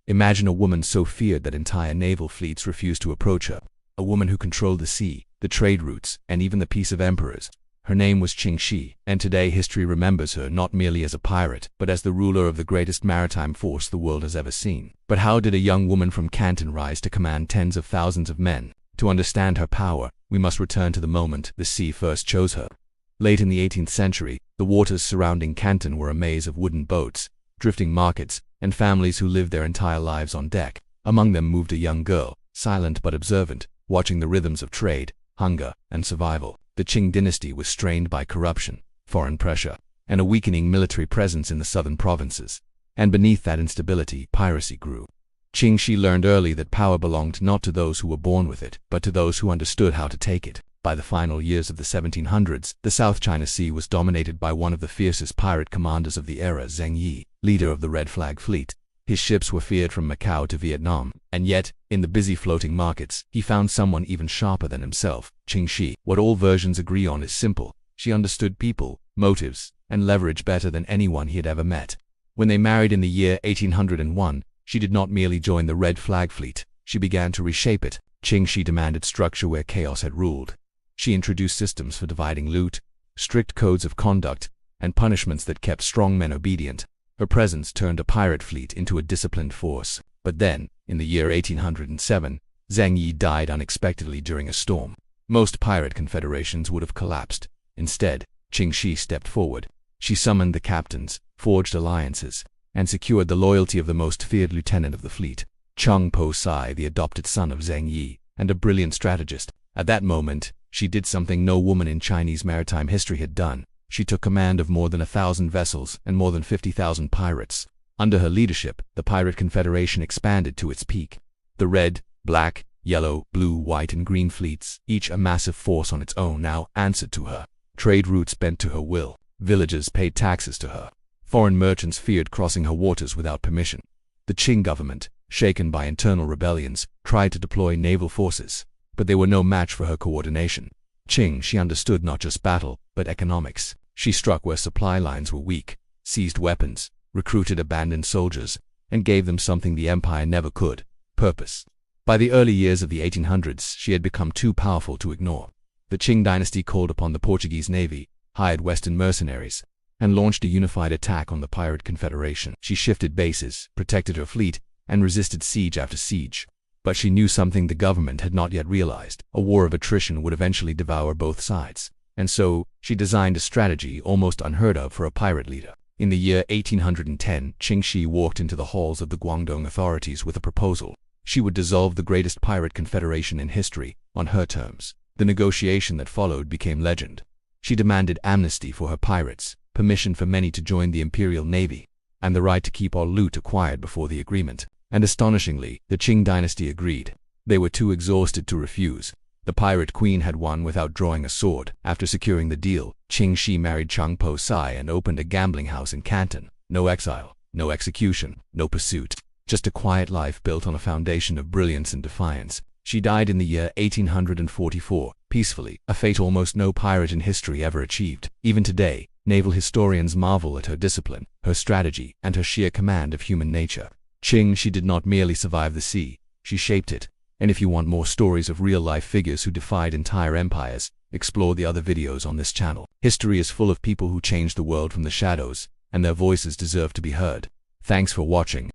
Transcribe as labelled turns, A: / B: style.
A: Imagine a woman so feared that entire naval fleets refused to approach her. A woman who controlled the sea, the trade routes, and even the peace of emperors. Her name was Ching Shih, and today history remembers her not merely as a pirate, but as the ruler of the greatest maritime force the world has ever seen. But how did a young woman from Canton rise to command tens of thousands of men? To understand her power, we must return to the moment the sea first chose her. Late in the 18th century, the waters surrounding Canton were a maze of wooden boats, drifting markets, and families who lived their entire lives on deck. Among them moved a young girl, silent but observant, watching the rhythms of trade, hunger, and survival. The Qing dynasty was strained by corruption, foreign pressure, and a weakening military presence in the southern provinces. And beneath that instability, piracy grew. Ching Shih learned early that power belonged not to those who were born with it, but to those who understood how to take it. By the final years of the 1700s, the South China Sea was dominated by one of the fiercest pirate commanders of the era, Zheng Yi, leader of the Red Flag Fleet. His ships were feared from Macau to Vietnam, and yet, in the busy floating markets, he found someone even sharper than himself, Ching Shih. What all versions agree on is simple: she understood people, motives, and leverage better than anyone he had ever met. When they married in the year 1801, she did not merely join the Red Flag Fleet, she began to reshape it. Ching Shih demanded structure where chaos had ruled. She introduced systems for dividing loot, strict codes of conduct, and punishments that kept strong men obedient. Her presence turned a pirate fleet into a disciplined force. But then, in the year 1807, Zheng Yi died unexpectedly during a storm. Most pirate confederations would have collapsed. Instead, Ching Shih stepped forward. She summoned the captains, forged alliances, and secured the loyalty of the most feared lieutenant of the fleet, Chang Po-sai, the adopted son of Zheng Yi, and a brilliant strategist. At that moment, she did something no woman in Chinese maritime history had done. She took command of more than 1,000 vessels and more than 50,000 pirates. Under her leadership, the pirate confederation expanded to its peak. The red, black, yellow, blue, white, and green fleets, each a massive force on its own, now answered to her. Trade routes bent to her will. Villages paid taxes to her. Foreign merchants feared crossing her waters without permission. The Qing government, shaken by internal rebellions, tried to deploy naval forces, but they were no match for her coordination. Ching Shih understood not just battle, but economics. She struck where supply lines were weak, seized weapons, recruited abandoned soldiers, and gave them something the empire never could: purpose. By the early years of the 1800s, she had become too powerful to ignore. The Qing dynasty called upon the Portuguese navy, hired Western mercenaries, and launched a unified attack on the pirate confederation. She shifted bases, protected her fleet, and resisted siege after siege. But she knew something the government had not yet realized: a war of attrition would eventually devour both sides. And so, she designed a strategy almost unheard of for a pirate leader. In the year 1810, Ching Shih walked into the halls of the Guangdong authorities with a proposal. She would dissolve the greatest pirate confederation in history, on her terms. The negotiation that followed became legend. She demanded amnesty for her pirates, permission for many to join the imperial navy, and the right to keep all loot acquired before the agreement. And astonishingly, the Qing dynasty agreed. They were too exhausted to refuse. The pirate queen had won without drawing a sword. After securing the deal, Ching Shih married Chang Po-sai and opened a gambling house in Canton. No exile, no execution, no pursuit. Just a quiet life built on a foundation of brilliance and defiance. She died in the year 1844, peacefully, a fate almost no pirate in history ever achieved. Even today, naval historians marvel at her discipline, her strategy, and her sheer command of human nature. Ching Shih did not merely survive the sea, she shaped it. And if you want more stories of real-life figures who defied entire empires, explore the other videos on this channel. History is full of people who changed the world from the shadows, and their voices deserve to be heard. Thanks for watching.